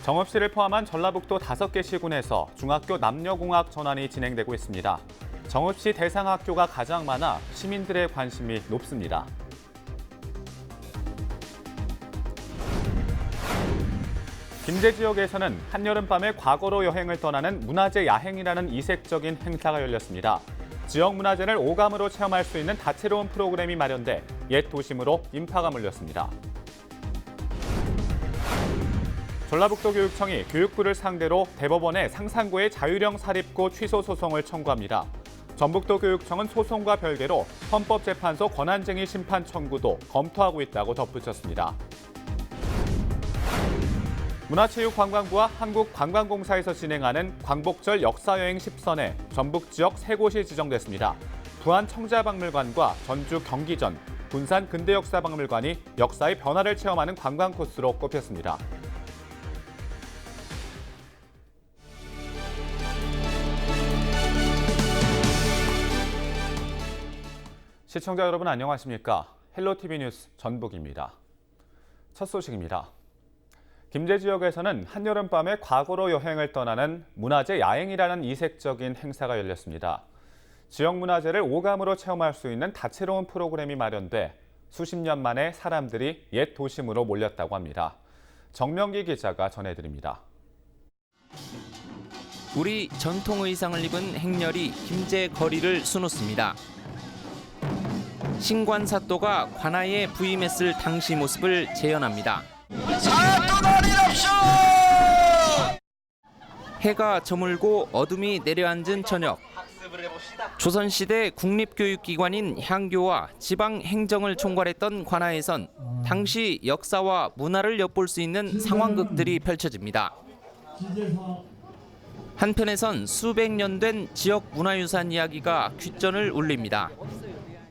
정읍시를 포함한 전라북도 5개 시군에서 중학교 남녀공학 전환이 진행되고 있습니다. 정읍시 대상 학교가 가장 많아 시민들의 관심이 높습니다. 김제 지역에서는 한여름밤에 과거로 여행을 떠나는 문화재 야행이라는 이색적인 행사가 열렸습니다. 지역 문화재를 오감으로 체험할 수 있는 다채로운 프로그램이 마련돼 옛 도심으로 인파가 몰렸습니다. 전라북도 교육청이 교육부를 상대로 대법원에 상산고의 자율형 사립고 취소 소송을 청구합니다. 전북도 교육청은 소송과 별개로 헌법재판소 권한쟁의 심판 청구도 검토하고 있다고 덧붙였습니다. 문화체육관광부와 한국관광공사에서 진행하는 광복절 역사여행 10선에 전북 지역 3곳이 지정됐습니다. 부안 청자박물관과 전주 경기전, 군산 근대역사박물관이 역사의 변화를 체험하는 관광 코스로 꼽혔습니다. 시청자 여러분 안녕하십니까? 헬로티비 뉴스 전북입니다. 첫 소식입니다. 김제 지역에서는 한여름밤에 과거로 여행을 떠나는 문화재 야행이라는 이색적인 행사가 열렸습니다. 지역 문화재를 오감으로 체험할 수 있는 다채로운 프로그램이 마련돼 수십 년 만에 사람들이 옛 도심으로 몰렸다고 합니다. 정명기 기자가 전해드립니다. 우리 전통 의상을 입은 행렬이 김제 거리를 수놓습니다. 신관사또가 관아에 부임했을 당시 모습을 재현합니다. 해가 저물고 어둠이 내려앉은 저녁. 조선시대 국립교육기관인 향교와 지방행정을 총괄했던 관아에선 당시 역사와 문화를 엿볼 수 있는 상황극들이 였습니다. 한편에선 수백 년 된 지역 문화유산 이야기가 귓전을 울립니다.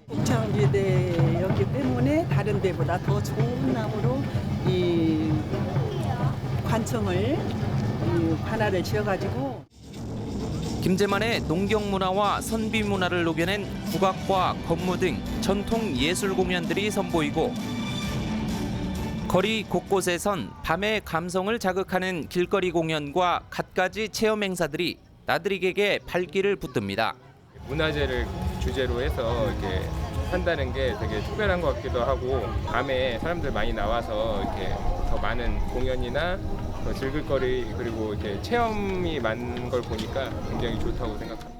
공창지대였기 때문에 다른 데보다 더 좋은 나무로 이 관청을 관아를 지어가지고 김제만의 농경 문화와 선비 문화를 녹여낸 국악과 건무 등 전통 예술 공연들이 선보이고 거리 곳곳에선 밤의 감성을 자극하는 길거리 공연과 갖가지 체험 행사들이 나들이객의 발길을 붙듭니다. 문화재를 주제로 해서 이렇게 한다는 게 되게 특별한 것 같기도 하고 밤에 사람들 많이 나와서 이렇게 더 많은 공연이나 더 즐길거리 그리고 이렇게 체험이 많은 걸 보니까 굉장히 좋다고 생각합니다.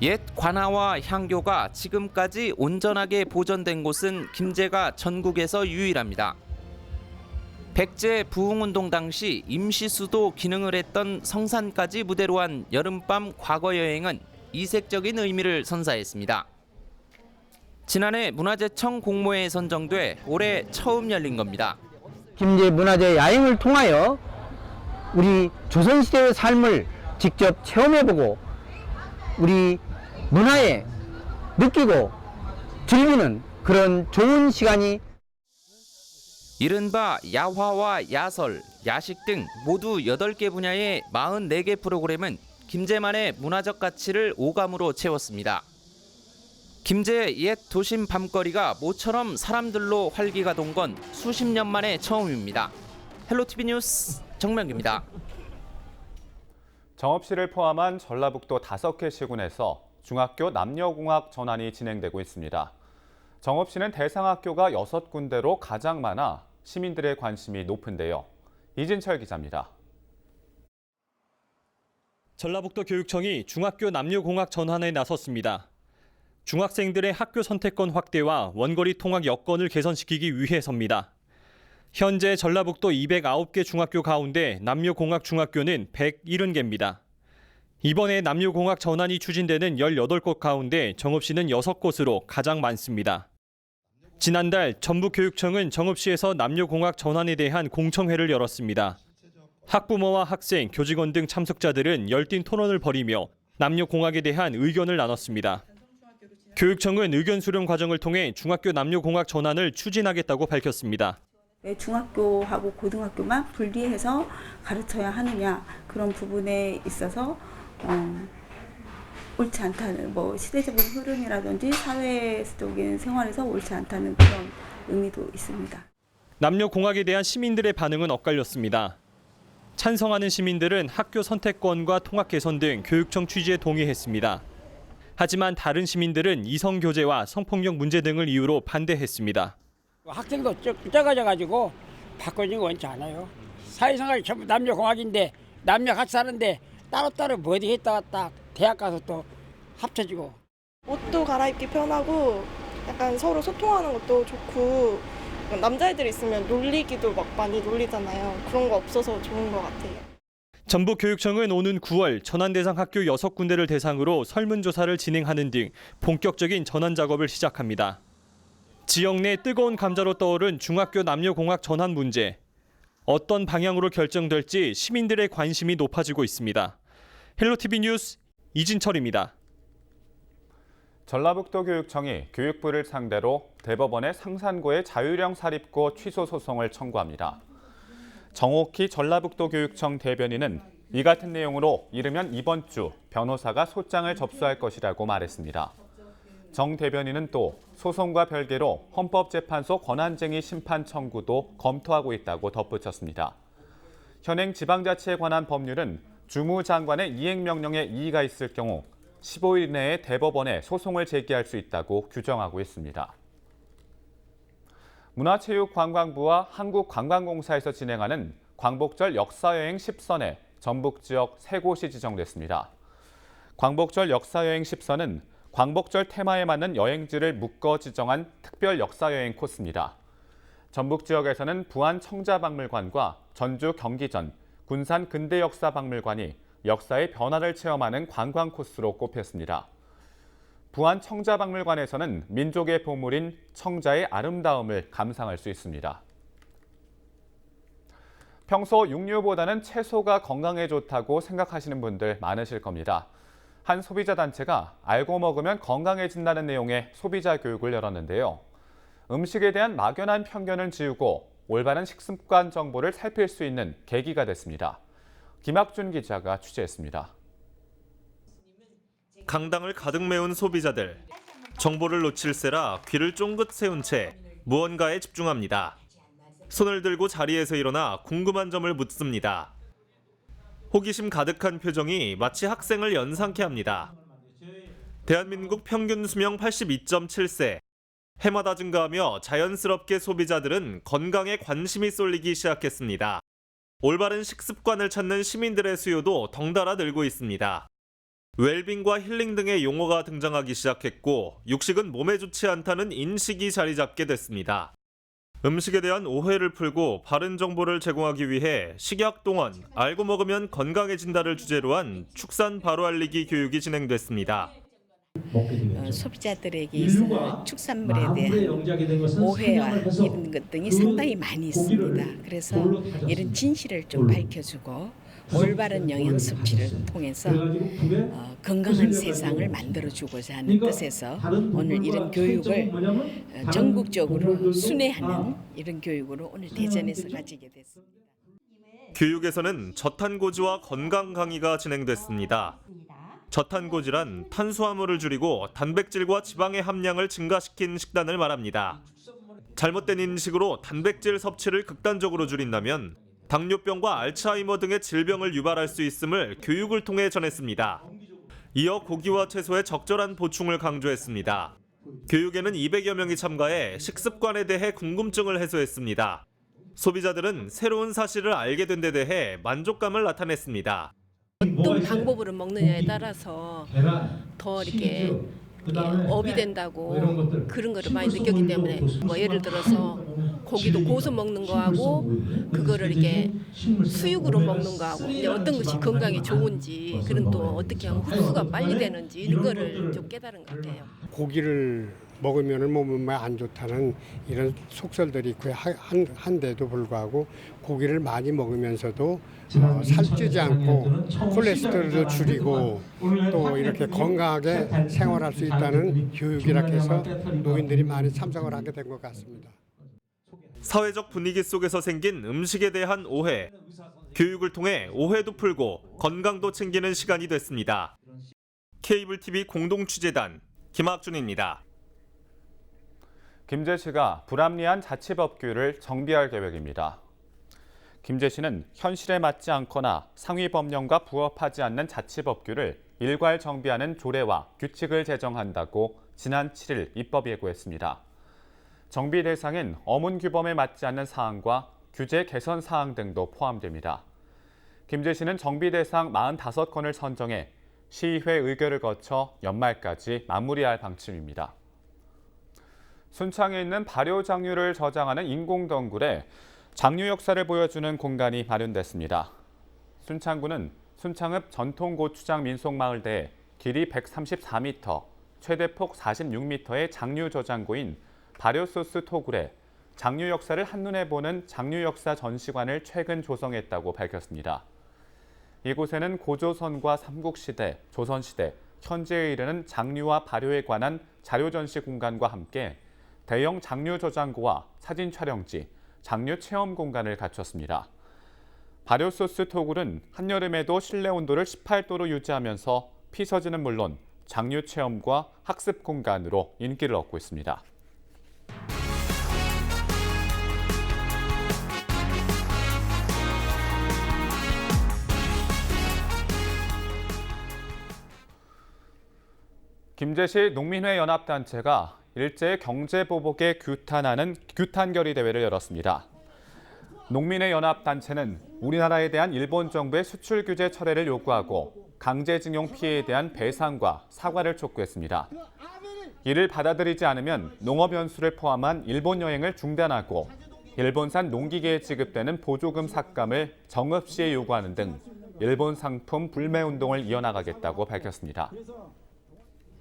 옛 관아와 향교가 지금까지 온전하게 보존된 곳은 김제가 전국에서 유일합니다. 백제 부흥운동 당시 임시수도 기능을 했던 성산까지 무대로 한 여름밤 과거 여행은 이색적인 의미를 선사했습니다. 지난해 문화재청 공모에 선정돼 올해 처음 열린 겁니다. 김제 문화재 야행을 통하여 우리 조선시대의 삶을 직접 체험해보고 우리 문화에 느끼고 즐기는 그런 좋은 시간이 이른바 야화와 야설, 야식 등 모두 8개 분야의 44개 프로그램은 김제만의 문화적 가치를 오감으로 채웠습니다. 김제 옛 도심 밤거리가 모처럼 사람들로 활기가 돈 건 수십 년 만에 처음입니다. 헬로티비 뉴스 정명기입니다. 정읍시를 포함한 전라북도 5개 시군에서 중학교 남녀공학 전환이 진행되고 있습니다. 정읍시는 대상 학교가 6군데로 가장 많아 시민들의 관심이 높은데요. 이진철 기자입니다. 전라북도 교육청이 중학교 남녀공학 전환에 나섰습니다. 중학생들의 학교 선택권 확대와 원거리 통학 여건을 개선시키기 위해서입니다. 현재 전라북도 209개 중학교 가운데 남녀공학 중학교는 170개입니다. 이번에 남녀공학 전환이 추진되는 18곳 가운데 정읍시는 6곳으로 가장 많습니다. 지난달 전북교육청은 정읍시에서 남녀공학 전환에 대한 공청회를 열었습니다. 학부모와 학생, 교직원 등 참석자들은 열띤 토론을 벌이며 남녀공학에 대한 의견을 나눴습니다. 교육청은 의견 수렴 과정을 통해 중학교 남녀공학 전환을 추진하겠다고 밝혔습니다. 왜 중학교하고 고등학교만 분리해서 가르쳐야 하느냐 그런 부분에 있어서 옳지 않다는 시대적인 흐름이라든지 사회적인 생활에서 옳지 않다는 그런 의미도 있습니다. 남녀공학에 대한 시민들의 반응은 엇갈렸습니다. 찬성하는 시민들은 학교 선택권과 통학 개선 등 교육청 취지에 동의했습니다. 하지만 다른 시민들은 이성 교제와 성폭력 문제 등을 이유로 반대했습니다. 학생도 적어져가지고 바꿔진 거 원치 않아요. 사회생활이 전부 남녀공학인데 남녀 같이 사는데 따로따로 뭐 어디 했다 왔다 대학 가서 또 합쳐지고. 옷도 갈아입기 편하고 약간 서로 소통하는 것도 좋고 남자애들 있으면 놀리기도 막 많이 놀리잖아요. 그런 거 없어서 좋은 것 같아요. 전북교육청은 오는 9월 전환 대상 학교 6군데를 대상으로 설문조사를 진행하는 등 본격적인 전환 작업을 시작합니다. 지역 내 뜨거운 감자로 떠오른 중학교 남녀공학 전환 문제. 어떤 방향으로 결정될지 시민들의 관심이 높아지고 있습니다. 헬로티비 뉴스 이진철입니다. 전라북도 교육청이 교육부를 상대로 대법원의 상산고의 자율형 사립고 취소 소송을 청구합니다. 정옥희 전라북도 교육청 대변인은 이 같은 내용으로 이르면 이번 주 변호사가 소장을 접수할 것이라고 말했습니다. 정 대변인은 또 소송과 별개로 헌법재판소 권한쟁의 심판 청구도 검토하고 있다고 덧붙였습니다. 현행 지방자치에 관한 법률은 주무장관의 이행명령에 이의가 있을 경우 15일 내에 대법원에 소송을 제기할 수 있다고 규정하고 있습니다. 문화체육관광부와 한국관광공사에서 진행하는 광복절 역사여행 10선에 전북 지역 3곳이 지정됐습니다. 광복절 역사여행 10선은 광복절 테마에 맞는 여행지를 묶어 지정한 특별 역사여행 코스입니다. 전북 지역에서는 부안 청자박물관과 전주 경기전, 군산 근대역사박물관이 역사의 변화를 체험하는 관광 코스로 꼽혔습니다. 부안 청자박물관에서는 민족의 보물인 청자의 아름다움을 감상할 수 있습니다. 평소 육류보다는 채소가 건강에 좋다고 생각하시는 분들 많으실 겁니다. 한 소비자 단체가 알고 먹으면 건강해진다는 내용의 소비자 교육을 열었는데요. 음식에 대한 막연한 편견을 지우고 올바른 식습관 정보를 살필 수 있는 계기가 됐습니다. 김학준 기자가 취재했습니다. 강당을 가득 메운 소비자들. 정보를 놓칠세라 귀를 쫑긋 세운 채 무언가에 집중합니다. 손을 들고 자리에서 일어나 궁금한 점을 묻습니다. 호기심 가득한 표정이 마치 학생을 연상케 합니다. 대한민국 평균 수명 82.7세. 해마다 증가하며 자연스럽게 소비자들은 건강에 관심이 쏠리기 시작했습니다. 올바른 식습관을 찾는 시민들의 수요도 덩달아 늘고 있습니다. 웰빙과 힐링 등의 용어가 등장하기 시작했고 육식은 몸에 좋지 않다는 인식이 자리 잡게 됐습니다. 음식에 대한 오해를 풀고 바른 정보를 제공하기 위해 식약동원 알고 먹으면 건강해진다를 주제로 한 축산 바로 알리기 교육이 진행됐습니다. 소비자들에게 있어 축산물에 대한 오해와 이런 것 등이 상당히 많이 있습니다. 그래서 이런 진실을 좀 밝혀주고 올바른 영양 섭취를 통해서 건강한 세상을 만들어주고자 하는 뜻에서 오늘 이런 교육을 전국적으로 순회하는 이런 교육으로 오늘 대전에서 가지게 됐습니다. 교육에서는 저탄고지와 건강 강의가 진행됐습니다. 저탄고지란 탄수화물을 줄이고 단백질과 지방의 함량을 증가시킨 식단을 말합니다. 잘못된 인식으로 단백질 섭취를 극단적으로 줄인다면 당뇨병과 알츠하이머 등의 질병을 유발할 수 있음을 교육을 통해 전했습니다. 이어 고기와 채소의 적절한 보충을 강조했습니다. 교육에는 200여 명이 참가해 식습관에 대해 궁금증을 해소했습니다. 소비자들은 새로운 사실을 알게 된 데 대해 만족감을 나타냈습니다. 어떤 방법으로 먹느냐에 따라서 더 이렇게 업이 된다고 그런 거를 많이 느꼈기 때문에 뭐 예를 들어서 고기도 고수 먹는 거하고 그거를 이렇게 수육으로 먹는 거하고 어떤 것이 건강에 좋은지 그런 또 어떻게 하면 흡수가 빨리 되는지 이런 거를 좀 깨달은 것 같아요. 고기를 먹으면 몸에 안 좋다는 이런 속설들이 있고 한데도 불구하고 고기를 많이 먹으면서도 살찌지 않고 콜레스테롤도 줄이고 또 이렇게 건강하게 생활할 수 있다는 교육이라 해서 노인들이 많이 참석을 하게 된 것 같습니다. 사회적 분위기 속에서 생긴 음식에 대한 오해. 교육을 통해 오해도 풀고 건강도 챙기는 시간이 됐습니다. 케이블 TV 공동취재단 김학준입니다. 김제시가 불합리한 자치법규를 정비할 계획입니다. 김제시는 현실에 맞지 않거나 상위 법령과 부합하지 않는 자치법규를 일괄 정비하는 조례와 규칙을 제정한다고 지난 7일 입법 예고했습니다. 정비 대상인 어문규범에 맞지 않는 사항과 규제 개선 사항 등도 포함됩니다. 김제시는 정비 대상 45건을 선정해 시의회 의결을 거쳐 연말까지 마무리할 방침입니다. 순창에 있는 발효 장류를 저장하는 인공덩굴에 장류 역사를 보여주는 공간이 마련됐습니다. 순창구는 순창읍 전통고추장 민속마을대에 길이 134m, 최대폭 46m의 장류 저장고인 발효소스 토굴에 장류 역사를 한눈에 보는 장류 역사 전시관을 최근 조성했다고 밝혔습니다. 이곳에는 고조선과 삼국시대, 조선시대, 현재에 이르는 장류와 발효에 관한 자료 전시 공간과 함께 대형 장류 저장고와 사진 촬영지, 장류 체험 공간을 갖췄습니다. 발효소스 토굴은 한여름에도 실내 온도를 18도로 유지하면서 피서지는 물론 장류 체험과 학습 공간으로 인기를 얻고 있습니다. 김제시 농민회 연합단체가 일제 경제보복에 규탄하는 규탄결의 대회를 열었습니다. 농민회 연합단체는 우리나라에 대한 일본 정부의 수출 규제 철회를 요구하고 강제징용 피해에 대한 배상과 사과를 촉구했습니다. 이를 받아들이지 않으면 농업연수를 포함한 일본 여행을 중단하고 일본산 농기계에 지급되는 보조금 삭감을 정읍시에 요구하는 등 일본 상품 불매 운동을 이어나가겠다고 밝혔습니다.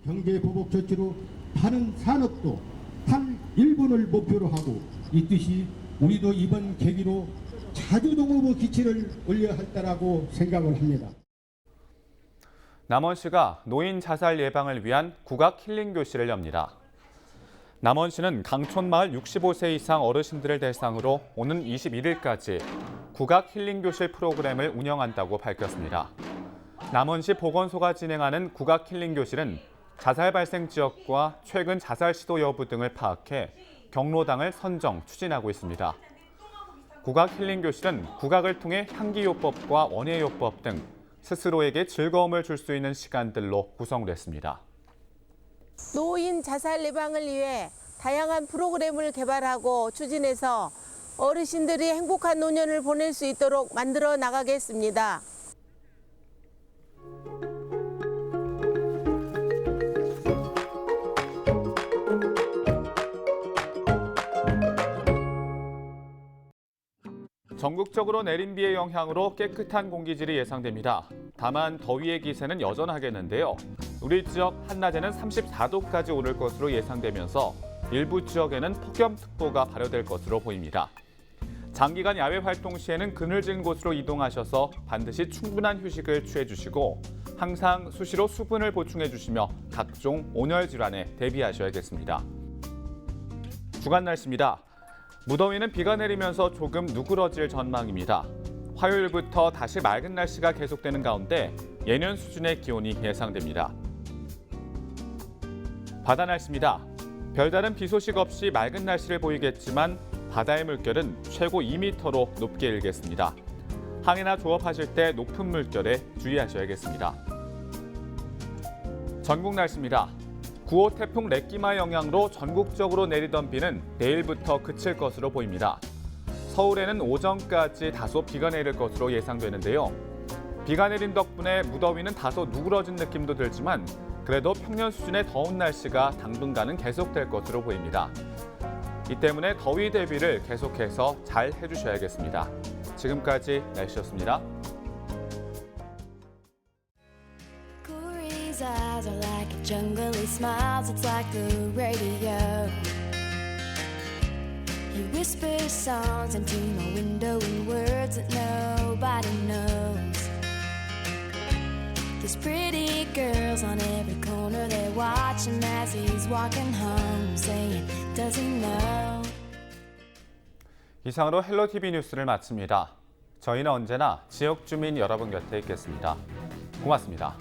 경제보복 조치로 다른 산업도 탈일본을 목표로 하고 이 뜻이 우리도 이번 계기로 자주농업의 기치를 올려야 할다라고 생각을 합니다. 남원시가 노인 자살 예방을 위한 국악 힐링 교실을 엽니다. 남원시는 강촌마을 65세 이상 어르신들을 대상으로 오는 21일까지 국악 힐링 교실 프로그램을 운영한다고 밝혔습니다. 남원시 보건소가 진행하는 국악 힐링 교실은 자살 발생 지역과 최근 자살 시도 여부 등을 파악해 경로당을 선정, 추진하고 있습니다. 국악 힐링 교실은 국악을 통해 향기요법과 원예요법 등 스스로에게 즐거움을 줄 수 있는 시간들로 구성됐습니다. 노인 자살 예방을 위해 다양한 프로그램을 개발하고 추진해서 어르신들이 행복한 노년을 보낼 수 있도록 만들어 나가겠습니다. 전국적으로 내린 비의 영향으로 깨끗한 공기질이 예상됩니다. 다만 더위의 기세는 여전하겠는데요. 우리 지역 한낮에는 34도까지 오를 것으로 예상되면서 일부 지역에는 폭염특보가 발효될 것으로 보입니다. 장기간 야외 활동 시에는 그늘진 곳으로 이동하셔서 반드시 충분한 휴식을 취해주시고 항상 수시로 수분을 보충해주시며 각종 온열 질환에 대비하셔야겠습니다. 주간 날씨입니다. 무더위는 비가 내리면서 조금 누그러질 전망입니다. 화요일부터 다시 맑은 날씨가 계속되는 가운데 예년 수준의 기온이 예상됩니다. 바다 날씨입니다. 별다른 비 소식 없이 맑은 날씨를 보이겠지만 바다의 물결은 최고 2m로 높게 일겠습니다. 항해나 조업하실 때 높은 물결에 주의하셔야겠습니다. 전국 날씨입니다. 9호 태풍 레끼마 영향으로 전국적으로 내리던 비는 내일부터 그칠 것으로 보입니다. 서울에는 오전까지 다소 비가 내릴 것으로 예상되는데요. 비가 내린 덕분에 무더위는 다소 누그러진 느낌도 들지만 그래도 평년 수준의 더운 날씨가 당분간은 계속될 것으로 보입니다. 이 때문에 더위 대비를 계속해서 잘 해주셔야겠습니다. 지금까지 날씨였습니다. Eyes are like a jungle, he smiles, it's like the radio. He whispers songs into my window in words that nobody knows. There's pretty girls on every corner, they watch him as he's walking home, saying, does he know? 이상으로 헬로티비 뉴스를 마칩니다. 저희는 언제나 지역 주민 여러분 곁에 있겠습니다. 고맙습니다.